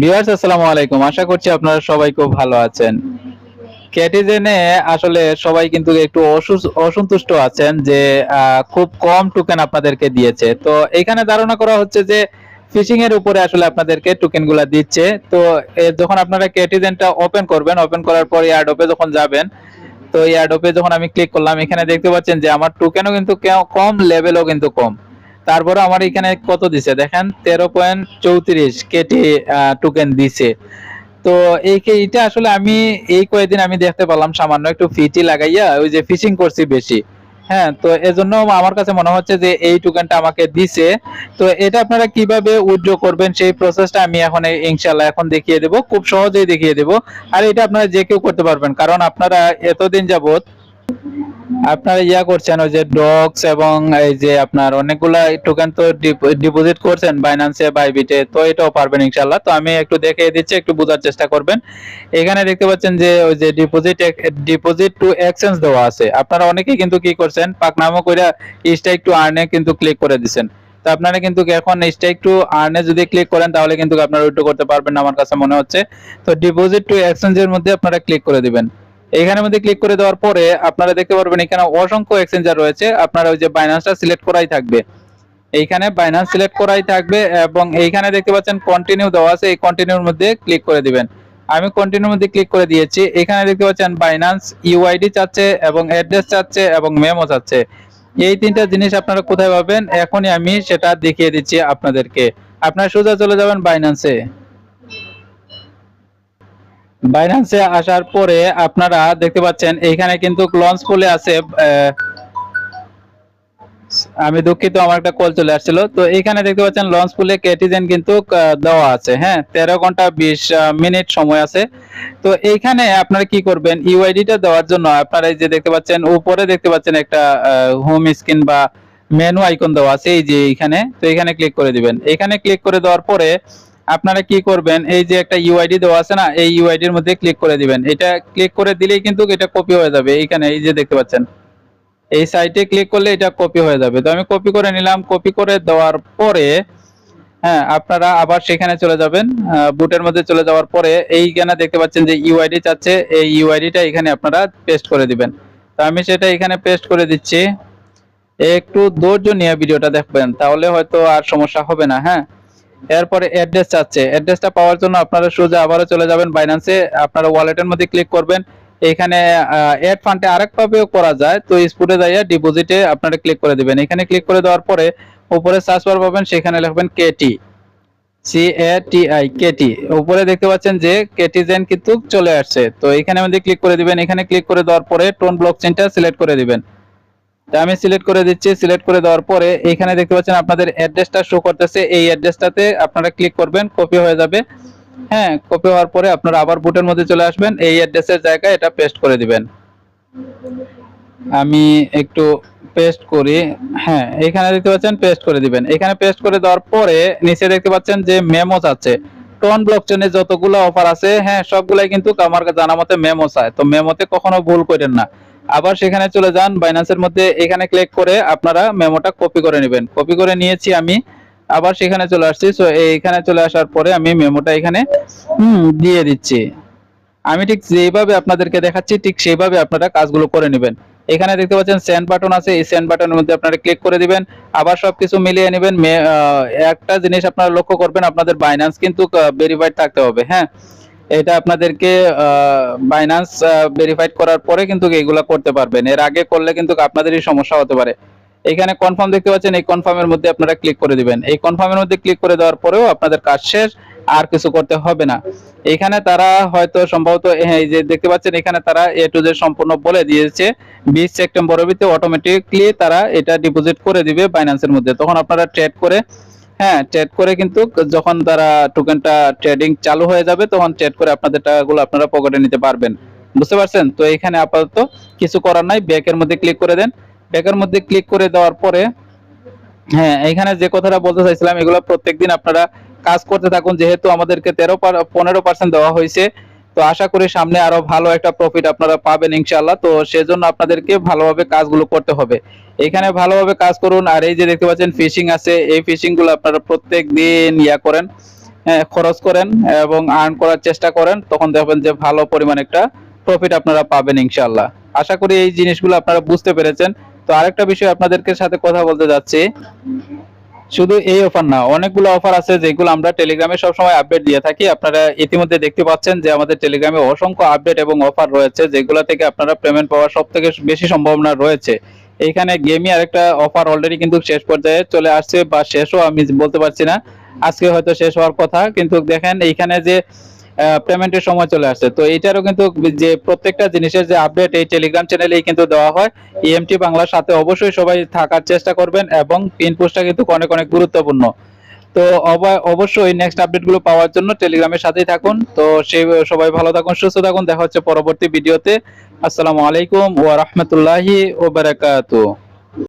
Viewers আসসালামু আলাইকুম। আশা করছি আপনারা সবাই খুব ভালো আছেন। ক্যাটিজেনে আসলে সবাই কিন্তু একটু অসন্তুষ্ট আছেন যে খুব কম টোকেন আপনাদেরকে দিয়েছে। তো এখানে ধারণা করা হচ্ছে যে ফিশিং এর উপরে আসলে আপনাদেরকে টোকেন গুলা দিচ্ছে। তো যখন আপনারা ক্যাটিজেনটা ওপেন করবেন, ওপেন করার পর এয়ারড্রপে যখন যাবেন, তো এয়ারড্রপে যখন আমি ক্লিক করলাম এখানে দেখতে পাচ্ছেন যে আমার টোকেনও কিন্তু কম, লেভেলও কিন্তু কম। তারপরে আমার এখানে কত দিছে দেখেন 13.34 কেটি টোকেন দিছে। তো এইটা আসলে আমি এই কয়েকদিন আমি দেখতে পেলাম সামান্য একটু ফিটি লাগাইয়া ওই যে ফিশিং করছি বেশি। হ্যাঁ, তো এজন্য আমার কাছে মনে হচ্ছে যে এই টোকেনটা আমাকে দিছে। তো এটা আপনারা কিভাবে উইথড্র করবেন সেই প্রসেসটা আমি এখন ইনশাআল্লাহ এখন দেখিয়ে দেব। খুব সহজেই দেখিয়ে দেব। আর এটা আপনারা যে কেউ করতে পারবেন। কারণ আপনারা এতদিন যাবত আপনারা করছেন ওই যে ডক্স এবং এই যে আপনার অনেকগুলা টোকেন তো ডিপোজিট করছেন বাইন্যান্সে, বাইবিটে, তো এটাও পারবেন ইনশাআল্লাহ। তো আমি একটু দেখিয়ে দিচ্ছি, একটু বোঝার চেষ্টা করবেন। এখানে দেখতে পাচ্ছেন যে ওই যে ডিপোজিট টু এক্সচেঞ্জ দেওয়া আছে। আপনারা অনেকেই কিন্তু কি করছেন পাকনামো কইরা স্ট্রাইক টু আর্নে কিন্তু ক্লিক করে দিবেন। তো আপনারা কিন্তু এখন স্ট্রাইক টু আর্নে যদি ক্লিক করেন তাহলে কিন্তু আপনারা উইথড্র করতে পারবেন না আমার কাছে মনে হচ্ছে। তো ডিপোজিট টু এক্সচেঞ্জ এর মধ্যে আপনারা ক্লিক করে দিবেন। এইখানের মধ্যে ক্লিক করে দেওয়ার পরে আপনারা দেখতে পারবেন এখানে অসংখ্য এক্সচেঞ্জার রয়েছে। আপনারা ওই যে বাইন্যান্সটা সিলেক্ট করাই থাকবে। এইখানে বাইন্যান্স সিলেক্ট করাই থাকবে এবং এইখানে দেখতে পাচ্ছেন কন্টিনিউ দেওয়া আছে, এই কন্টিনিউর মধ্যে ক্লিক করে দিবেন। আমি কন্টিনিউর মধ্যে ক্লিক করে দিয়েছি। এখানে দেখতে পাচ্ছেন বাইন্যান্স ইউআইডি চাচ্ছে এবং অ্যাড্রেস চাচ্ছে এবং মেমো চাচ্ছে। এই তিনটা জিনিস আপনারা কোথায় পাবেন এখনই আমি সেটা দেখিয়ে দিচ্ছি আপনাদেরকে। আপনারা সোজা চলে যাবেন বাইন্যান্সে। বাইন্যান্সে আসার পরে আপনারা দেখতে পাচ্ছেন এইখানে কিন্তু লঞ্চ পুলে আছে। আমি দুঃখিত, আমার একটা কল চলে আসছিল। তো এইখানে দেখতে পাচ্ছেন লঞ্চ পুলে কেটিজেন কিন্তু দেওয়া আছে। হ্যাঁ, 13 ঘন্টা 20 মিনিট সময় আছে। তো এইখানে আপনারা কি করবেন, ইউআইডিটা দেওয়ার জন্য আপনারা এই যে দেখতে পাচ্ছেন উপরে দেখতে পাচ্ছেন একটা হোম স্ক্রিন বা মেনু আইকন দেওয়া আছে এই যে এইখানে। তো এখানে ক্লিক করে দিবেন। এখানে ক্লিক করে দেওয়ার পরে আপনারা কি করবেন, এই যে একটা ইউআইডি দেওয়া আছে না, এই ইউআইডির মধ্যে ক্লিক করে দিবেন। এটা ক্লিক করে দিলেই কিন্তু এটা কপি হয়ে যাবে। এইখানে এই যে দেখতে পাচ্ছেন এই সাইটে ক্লিক করলে এটা কপি হয়ে যাবে। তো আমি কপি করে নিলাম। কপি করে দেওয়ার পরে হ্যাঁ, আপনারা আবার সেখানে চলে যাবেন। বুটের মধ্যে চলে যাওয়ার পরে এইখানে দেখতে পাচ্ছেন যে ইউআইডি চাচ্ছে, এই ইউআইডিটা এখানে আপনারা পেস্ট করে দিবেন। তো আমি সেটা এখানে পেস্ট করে দিচ্ছি। একটু ধৈর্য নিয়ে ভিডিওটা দেখবেন, তাহলে হয়তো আর সমস্যা হবে না। হ্যাঁ, এরপরে অ্যাড্রেস চাচ্ছে। অ্যাড্রেসটা পাওয়ার জন্য আপনারা সোজা আবারও চলে যাবেন বাইন্যান্সে। আপনারা ওয়ালেটের মধ্যে ক্লিক করবেন। এখানে অ্যাড ফান্ডে আরেকভাবেও করা যায়। তো স্পটে যাইয়া ডিপোজিটে আপনারা ক্লিক করে দিবেন। এখানে ক্লিক করে দেওয়ার পরে উপরে সার্চ বার পাবেন, সেখানে লিখবেন কেটি, CATI কেটি। উপরে দেখতে পাচ্ছেন যে কেটিজেন কিন্তু চলে আসছে। তো এখানে মধ্যে ক্লিক করে দিবেন। এখানে ক্লিক করে দেওয়ার পরে টোন ব্লকচেইনটা সিলেক্ট করে দিবেন। তা আমি সিলেক্ট করে দিচ্ছি। সিলেক্ট করে দেওয়ার পরে এখানে দেখতে পাচ্ছেন আপনাদের অ্যাড্রেসটা শো করতেছে। এই অ্যাড্রেসটাতে আপনারা ক্লিক করবেন, কপি হয়ে যাবে। হ্যাঁ, কপি হওয়ার পরে আপনারা আবার বুটের মধ্যে চলে আসবেন। এই অ্যাড্রেসের জায়গায় এটা পেস্ট করে দিবেন। আমি একটু পেস্ট করি। হ্যাঁ, এখানে দেখতে পাচ্ছেন পেস্ট করে দিবেন। এখানে পেস্ট করে দেওয়ার পরে নিচে দেখতে পাচ্ছেন যে মেমো চাচ্ছে। টোন ব্লকচেইনে যতগুলো অফার আছে হ্যাঁ সবগুলাই কিন্তু আমার জানা মতে মেমো চায়। তো মেমোতে কখনো ভুল করেন না। আবার সেখানে চলে যান বাইন্যান্সের মধ্যে, এখানে ক্লিক করে আপনারা মেমোটা কপি করে নেবেন। কপি করে নিয়েছি আমি। আবার সেখানে চলে আসছি। সো এইখানে চলে আসার পরে আমি মেমোটা এখানে দিয়ে দিচ্ছি। আমি ঠিক যেভাবে আপনাদেরকে দেখাচ্ছি ঠিক সেইভাবে আপনারা কাজগুলো করে নেবেন। এখানে দেখতে পাচ্ছেন সেন্ড বাটন আছে, এই সেন্ড বাটনের মধ্যে আপনারা ক্লিক করে দিবেন। আবার সবকিছু মিলিয়ে নেবেন। একটা জিনিস আপনারা লক্ষ্য করবেন, আপনাদের বাইন্যান্স কিন্তু ভেরিফাইড থাকতে হবে। হ্যাঁ, এটা আপনাদেরকে বাইন্যান্স ভেরিফাইড করার পরে কিন্তু এগুলা করতে পারবেন। এর আগে করলে কিন্তু আপনাদেরই সমস্যা হতে পারে। এখানে কনফার্ম দেখতে পাচ্ছেন, এই কনফার্মের মধ্যে আপনারা ক্লিক করে দিবেন। এই কনফার্মের মধ্যে ক্লিক করে দেওয়ার পরেও আপনাদের কাজ শেষ, আর কিছু করতে হবে না। এখানে তারা হয়তো সম্ভবত এই যে দেখতে পাচ্ছেন এখানে তারা এ টু জেড সম্পূর্ণ বলে দিয়েছে। 20 সেপ্টেম্বরের ভিতরে অটোমেটিকলি তারা এটা ডিপোজিট করে দিবে বাইন্যান্সের মধ্যে। তখন আপনারা ট্রেড করে হ্যাঁ, ট্রেড করে কিন্তু যখন তারা টোকেনটা ট্রেডিং চালু হয়ে যাবে তখন ট্রেড করে আপনাদের টাকাগুলো আপনারা পকেটে নিতে পারবেন। বুঝতে পারছেন? তো এখানে আপাতত কিছু করার নাই। ব্যাকের মধ্যে ক্লিক করে দেন। ব্যাকের মধ্যে ক্লিক করে দেওয়ার পরে হ্যাঁ, এখানে যে কথাটা বলতে চাইছিলাম এগুলো প্রত্যেকদিন আপনারা কাজ করতে থাকুন। যেহেতু আমাদেরকে 15% দেওয়া হয়েছে, তো আশা করি সামনে আরো ভালো একটা প্রফিট আপনারা পাবেন ইনশাআল্লাহ। তো সেজন্য আপনাদেরকে ভালোভাবে কাজগুলো করতে হবে। এখানে ভালোভাবে কাজ করুন। আর এই যে দেখতে পাচ্ছেন ফিশিং আছে, এই ফিশিং গুলো আপনারা প্রত্যেকদিন করেন। খরচ করেন এবং আর্ন করার চেষ্টা করেন, তখন দেখবেন যে ভালো পরিমাণ একটা প্রফিট আপনারা পাবেন ইনশাআল্লাহ। আশা করি এই জিনিসগুলো আপনারা বুঝতে পেরেছেন। তো আরেকটা বিষয় আপনাদেরকে সাথে কথা বলতে যাচ্ছি, শুধু এই অফার না, অনেকগুলো অফার আছে যেগুলো আমরা টেলিগ্রামে সবসময় আপডেট দিয়ে থাকি। আপনারা ইতিমধ্যে দেখতে পাচ্ছেন যে আমাদের টেলিগ্রামে অসংখ্য আপডেট এবং অফার রয়েছে, যেগুলো থেকে আপনারা পেমেন্ট পাওয়ার সব থেকে বেশি সম্ভাবনা রয়েছে। এইখানে গেমই আরেকটা অফার অলরেডি কিন্তু শেষ পর্যায়ে চলে আসছে, বা শেষও আমি বলতে পারছি না, আজকে হয়তো শেষ হওয়ার কথা, কিন্তু দেখেন এইখানে যে পেমেন্টের সময় চলে আসছে। তো এইটারও কিন্তু যে প্রত্যেকটা জিনিসের যে আপডেট এই টেলিগ্রাম চ্যানেলেই কিন্তু দেওয়া হয়। ইএমটি বাংলার সাথে অবশ্যই সবাই থাকার চেষ্টা করবেন, এবং পিন পোস্টটা কিন্তু অনেক অনেক গুরুত্বপূর্ণ। তো অবশ্যই নেক্সট আপডেট গুলো পাওয়ার জন্য টেলিগ্রামের সাথেই থাকুন। তো সেই সবাই ভালো থাকুন, সুস্থ থাকুন, দেখা হচ্ছে পরবর্তী ভিডিওতে। আসসালামু আলাইকুম ওয়া রাহমাতুল্লাহি ওয়া বারাকাতুহু।